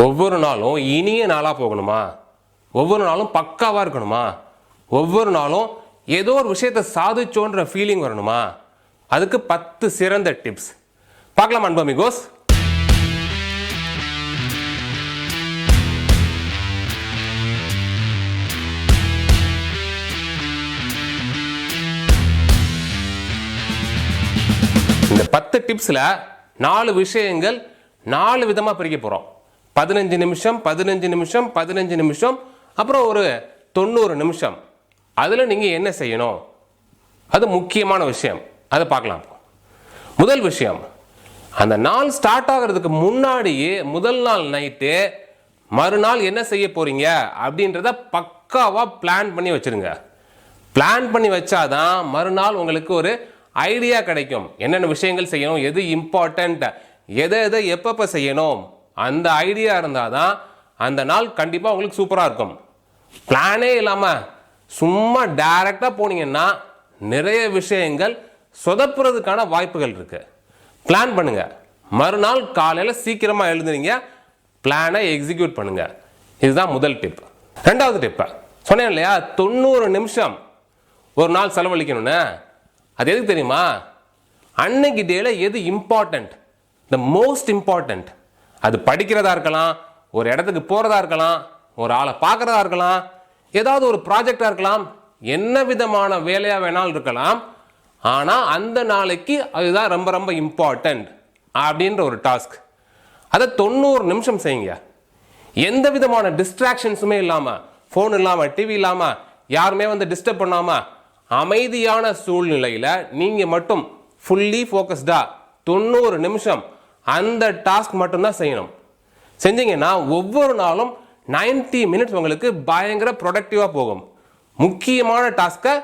ஒவ்வொரு நாளும் இனிய நாளாக போகணுமா, ஒவ்வொரு நாளும் பக்காவாக இருக்கணுமா, ஒவ்வொரு நாளும் ஏதோ ஒரு விஷயத்தை சாதிச்சோன்ற ஃபீலிங் வரணுமா, அதுக்கு 10 சிறந்த டிப்ஸ் பார்க்கலாம் அன்பு அமிகோஸ். இந்த 10 டிப்ஸில் 4 விஷயங்கள் 4 விதமாக பிரிக்க போகிறோம். 15 நிமிஷம் 15 நிமிஷம் 15 நிமிஷம் அப்புறம் ஒரு 90 நிமிஷம். அதில் நீங்கள் என்ன செய்யணும், அது முக்கியமான விஷயம், அதை பார்க்கலாம். முதல் விஷயம், அந்த நாள் ஸ்டார்ட் ஆகிறதுக்கு முன்னாடியே முதல் நாள் நைட்டு மறுநாள் என்ன செய்ய போகிறீங்க அப்படின்றத பக்காவாக பிளான் பண்ணி வச்சுருங்க. பிளான் பண்ணி வச்சாதான் மறுநாள் உங்களுக்கு ஒரு ஐடியா கிடைக்கும். என்னென்ன விஷயங்கள் செய்யணும், எது இம்பார்ட்டண்ட், எதை எப்பப்போ செய்யணும், அந்த ஐடியா இருந்தால் தான் அந்த நாள் கண்டிப்பாக உங்களுக்கு சூப்பராக இருக்கும். பிளானே இல்லாமல் சும்மா டைரெக்டாக போனீங்கன்னா நிறைய விஷயங்கள் சொதப்புறதுக்கான வாய்ப்புகள் இருக்கு. பிளான் பண்ணுங்க. மறுநாள் காலையில் சீக்கிரமாக எழுதுறீங்க, பிளானை எக்ஸிக்யூட் பண்ணுங்க. இதுதான் முதல் டிப். ரெண்டாவது டிப்பு சொன்னேன் இல்லையா, 90 நிமிஷம் ஒரு நாள் செலவழிக்கணும்னு. அது எதுக்கு தெரியுமா, அன்னைக்கு டேல எது இம்பார்ட்டன்ட், த மோஸ்ட் இம்பார்ட்டன்ட், அது படிக்கிறதா இருக்கலாம், ஒரு இடத்துக்கு போகிறதா இருக்கலாம், ஒரு ஆளை பார்க்குறதா இருக்கலாம், ஏதாவது ஒரு ப்ராஜெக்டாக இருக்கலாம், என்ன விதமான வேலையாக வேணாலும் இருக்கலாம். ஆனால் அந்த நாளைக்கு அதுதான் ரொம்ப ரொம்ப இம்பார்ட்டன்ட் அப்படின்ற ஒரு டாஸ்க். அதை 90 நிமிஷம் செய்யுங்க. எந்த விதமான டிஸ்ட்ராக்ஷன்ஸுமே இல்லாமல், ஃபோன் இல்லாமல், டிவி இல்லாமல், யாருமே டிஸ்டர்ப் பண்ணாமல், அமைதியான சூழ்நிலையில் நீங்கள் மட்டும் ஃபுல்லி ஃபோக்கஸ்டாக 90 நிமிஷம் அந்த டாஸ்க் மட்டும்தான் செய்யணும். செஞ்சீங்கன்னா ஒவ்வொரு நாளும் 90 மினிட்ஸ் உங்களுக்கு பயங்கர ப்ரொடக்டிவாக போகும். முக்கியமான டாஸ்க்கை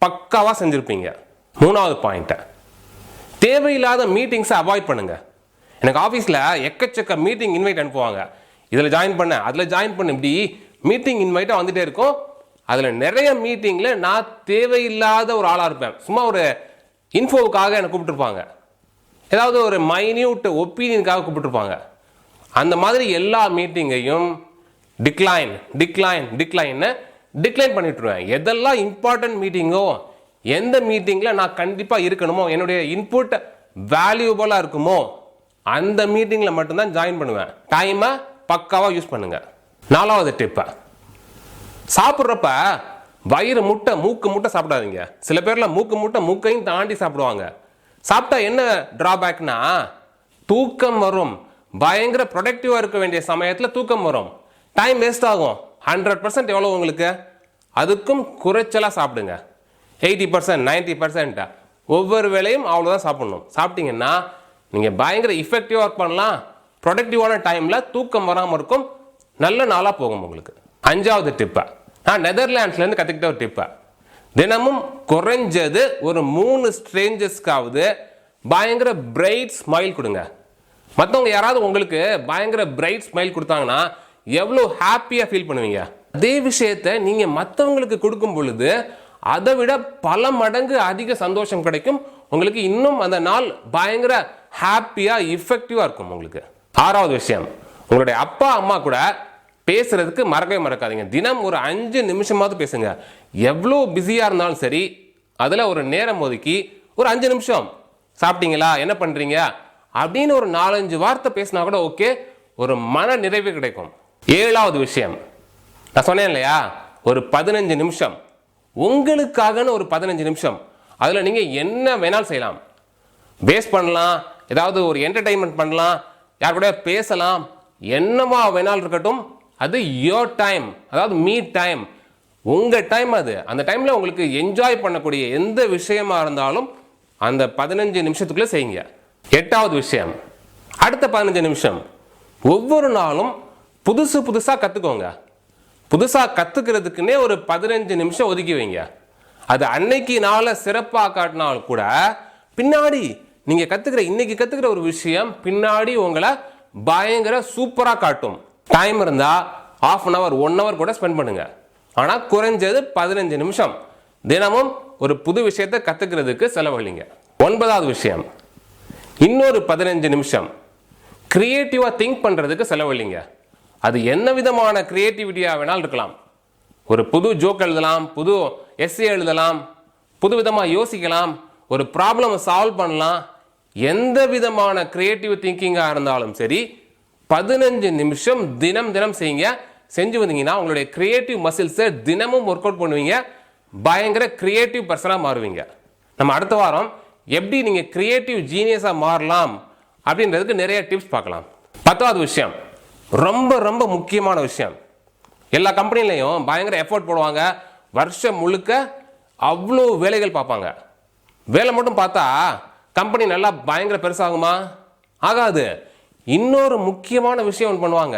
பக்காவாக செஞ்சுருப்பீங்க. மூணாவது பாயிண்ட்டை, தேவையில்லாத மீட்டிங்ஸை அவாய்ட் பண்ணுங்க. எனக்கு ஆஃபீஸில் எக்கச்சக்க மீட்டிங் இன்வைட் அனுப்புவாங்க. இதில் ஜாயின் பண்ண, அதில் ஜாயின் பண்ண, இப்படி மீட்டிங் இன்வைட்டாக வந்துகிட்டே இருக்கும். அதில் நிறைய மீட்டிங்கில் நான் தேவையில்லாத ஒரு ஆளாக இருப்பேன். சும்மா ஒரு இன்ஃபோவுக்காக என்னை கூப்பிட்டுருப்பாங்க, ஏதாவது ஒரு மைன்யூட் ஒப்பீனியனுக்காக கூப்பிட்டுருப்பாங்க. அந்த மாதிரி எல்லா மீட்டிங்கையும் டிக்ளைன் பண்ணிட்டுருவேன். எதெல்லாம் இம்பார்ட்டன்ட் மீட்டிங்கோ, எந்த மீட்டிங்கில் நான் கண்டிப்பாக இருக்கணுமோ, என்னுடைய இன்புட் வேல்யூபலாக இருக்குமோ, அந்த மீட்டிங்கில் மட்டும்தான் ஜாயின் பண்ணுவேன். டைமை பக்காவாக யூஸ் பண்ணுங்க. நாலாவது டிப்பு, சாப்பிட்றப்ப வயிறு முட்டை மூக்கு முட்டை சாப்பிடாதீங்க. சில பேர்லாம் மூக்கு முட்டை மூக்கையும் தாண்டி சாப்பிடுவாங்க. சாப்பிட்டா என்ன டிராபேக்னா, தூக்கம் வரும். பயங்கர ப்ரொடக்டிவாக இருக்க வேண்டிய சமயத்தில் தூக்கம் வரும், டைம் வேஸ்ட் ஆகும். 100% எவ்வளோ உங்களுக்கு, அதுக்கும் குறைச்சலாக சாப்பிடுங்க. 80% 90% ஒவ்வொரு வேளையும் அவ்வளோதான் சாப்பிடணும். சாப்பிட்டீங்கன்னா நீங்கள் பயங்கர இஃபெக்டிவாக ஒர்க் பண்ணலாம். ப்ரொடக்டிவான டைமில் தூக்கம் வராமல் இருக்கும். நல்ல நாளாக போகும் உங்களுக்கு. அஞ்சாவது டிப்பை, நான் நெதர்லாண்ட்ஸ்லேருந்து கற்றுக்கிட்ட ஒரு டிப்பை, தினமும் குறைஞ்சது ஒரு 3 ஸ்ட்ரேஞ்சர்ஸ்க்காவது பயங்கர பிரைட் ஸ்மைல் கொடுங்க. மற்றவங்க யாராவது உங்களுக்கு பயங்கர பிரைட் ஸ்மைல் கொடுத்தாங்கன்னா எவ்வளோ ஹாப்பியாக ஃபீல் பண்ணுவீங்க. அதே விஷயத்தை நீங்கள் மற்றவங்களுக்கு கொடுக்கும் பொழுது அதை விட பல மடங்கு அதிக சந்தோஷம் கிடைக்கும் உங்களுக்கு. இன்னும் அந்த நாள் பயங்கர ஹாப்பியாக இஃபெக்டிவாக இருக்கும் உங்களுக்கு. ஆறாவது விஷயம், உங்களுடைய அப்பா அம்மா கூட பேசுறதுக்கு மறக்கவே மறக்காதீங்க. தினம் ஒரு 5 நிமிஷமாவது பேசுங்க. எவ்வளோ பிஸியாக இருந்தாலும் சரி, அதில் ஒரு நேரம் ஒதுக்கி ஒரு 5 நிமிஷம், சாப்பிட்டீங்களா, என்ன பண்ணுறீங்க அப்படின்னு ஒரு 4-5 வார்த்தை பேசினா கூட ஓகே, ஒரு மன நிறைவு கிடைக்கும். ஏழாவது விஷயம், நான் சொன்னேன் இல்லையா, ஒரு 15 நிமிஷம் உங்களுக்காகன்னு, ஒரு 15 நிமிஷம். அதில் நீங்கள் என்ன வேணாலும் செய்யலாம். வேஸ்ட் பண்ணலாம், ஏதாவது ஒரு என்டர்டைன்மெண்ட் பண்ணலாம், யார் கூட பேசலாம், என்னவா வேணாலும் இருக்கட்டும். அது யோர் டைம், அதாவது மீ டைம், உங்கள் டைம் அது. அந்த டைமில் உங்களுக்கு என்ஜாய் பண்ணக்கூடிய எந்த விஷயமா இருந்தாலும் அந்த 15 நிமிஷத்துக்குள்ளே செய்யுங்க. எட்டாவது விஷயம், அடுத்த 15 நிமிஷம் ஒவ்வொரு நாளும் புதுசாக கற்றுக்கோங்க. புதுசாக கற்றுக்கிறதுக்குன்னே ஒரு 15 நிமிஷம் ஒதுக்கி வைங்க. அது அன்னைக்கு நாளை சிறப்பாக காட்டினால் கூட பின்னாடி நீங்கள் இன்னைக்கு கற்றுக்கிற ஒரு விஷயம் பின்னாடி உங்களை பயங்கர சூப்பராக காட்டும். டைம் இருந்தால் ½ அன் அவர் 1 hour கூட ஸ்பெண்ட் பண்ணுங்க. ஆனால் குறைஞ்சது 15 நிமிஷம் தினமும் ஒரு புது விஷயத்தை கற்றுக்கிறதுக்கு செலவழிங்க. 9வது விஷயம், இன்னொரு 15 நிமிஷம் கிரியேட்டிவாக திங்க் பண்ணுறதுக்கு செலவழிங்க. அது என்ன விதமான கிரியேட்டிவிட்டியாக வேணாலும் இருக்கலாம். ஒரு புது ஜோக் எழுதலாம், புது எஸ்ஏ எழுதலாம், புது விதமாக யோசிக்கலாம், ஒரு ப்ராப்ளமை சால்வ் பண்ணலாம். எந்த விதமான கிரியேட்டிவ் திங்கிங்காக இருந்தாலும் சரி 15 நிமிஷம் தினம் செய்யுங்க. செஞ்சு வந்தீங்கன்னா உங்களுடைய கிரியேட்டிவ் மசில்ஸை தினமும் ஒர்க் அவுட் பண்ணுவீங்க. பயங்கர கிரியேட்டிவ் பர்சனாக மாறுவீங்க. நம்ம அடுத்த வாரம் எப்படி நீங்கள் கிரியேட்டிவ் ஜீனியஸாக மாறலாம் அப்படின்றதுக்கு நிறைய டிப்ஸ் பார்க்கலாம். 10வது விஷயம், ரொம்ப முக்கியமான விஷயம். எல்லா கம்பெனிலையும் பயங்கர எஃபோர்ட் போடுவாங்க. வருஷம் முழுக்க அவ்வளோ வேலைகள் பார்ப்பாங்க. வேலை மட்டும் பார்த்தா கம்பெனி நல்லா பயங்கர பெருசாகுமா? ஆகாது. இன்னொரு முக்கியமான விஷயம் ஒன்று பண்ணுவாங்க.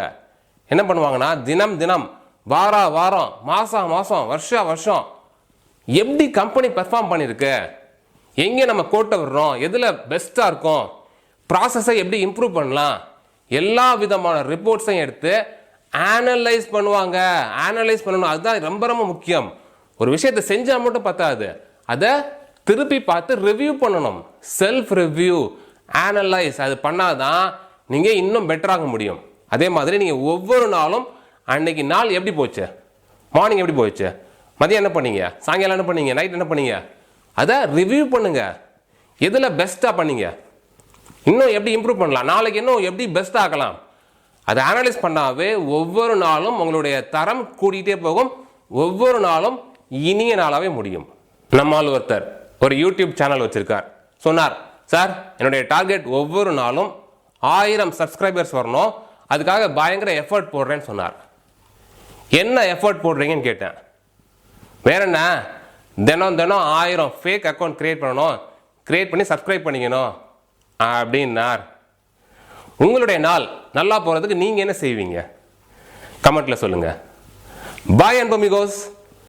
என்ன பண்ணுவாங்கன்னா, தினம் வாரம் மாதம் வருஷம் எப்படி கம்பெனி பெர்ஃபார்ம் பண்ணியிருக்கு, எங்கே நம்ம கோட்டை விடுறோம், எதில் பெஸ்ட்டாக இருக்கும், ப்ராசஸை எப்படி இம்ப்ரூவ் பண்ணலாம், எல்லா விதமான ரிப்போர்ட்ஸையும் எடுத்து ஆனலைஸ் பண்ணுவாங்க. ஆனலைஸ் பண்ணணும், அதுதான் ரொம்ப முக்கியம். ஒரு விஷயத்தை செஞ்சால் மட்டும் பத்தாது, அதை திருப்பி பார்த்து ரிவ்யூ பண்ணணும். செல்ஃப் ரிவ்யூ, ஆனலைஸ், அது பண்ணாதான் நீங்கள் இன்னும் பெட்டராக முடியும். அதே மாதிரி நீங்கள் ஒவ்வொரு நாளும் அன்னைக்கு நாள் எப்படி போச்சு, மார்னிங் எப்படி போச்சு, மதியம் என்ன பண்ணீங்க, சாயங்காலம் என்ன பண்ணீங்க, நைட் என்ன பண்ணீங்க, அதை ரிவ்யூ பண்ணுங்க. எதில் பெஸ்ட்டாக பண்ணீங்க, இன்னும் எப்படி இம்ப்ரூவ் பண்ணலாம், நாளைக்கு இன்னும் எப்படி பெஸ்ட்டாக ஆக்கலாம், அதை அனலைஸ் பண்ணாவே ஒவ்வொரு நாளும் உங்களுடைய தரம் கூட்டிகிட்டே போகும். ஒவ்வொரு நாளும் இனிய நாளாகவே முடியும். நம்மால் ஒருத்தர் ஒரு யூடியூப் சேனல் வச்சிருக்கார். சொன்னார், சார் என்னுடைய டார்கெட் ஒவ்வொரு நாளும் 1000 சப்ஸ்கிரைபர்ஸ் வரணும், அதுக்காக பயங்கர எஃபர்ட் போடுறேன்னு சொன்னார். என்ன எஃபர்ட் போடுறீங்கன்னு கேட்டேன். வேற என்ன, தினம் 1000 ஃபேக் அக்கௌண்ட் கிரியேட் பண்ணணும், கிரியேட் பண்ணி சப்ஸ்கிரைப் பண்ணிக்கணும் அப்படின்னார். உங்களுடைய நாள் நல்லா போகிறதுக்கு நீங்கள் என்ன செய்வீங்க? கமெண்ட்டில் சொல்லுங்கள். பாய் அண்ட் பொமிகோஸ்.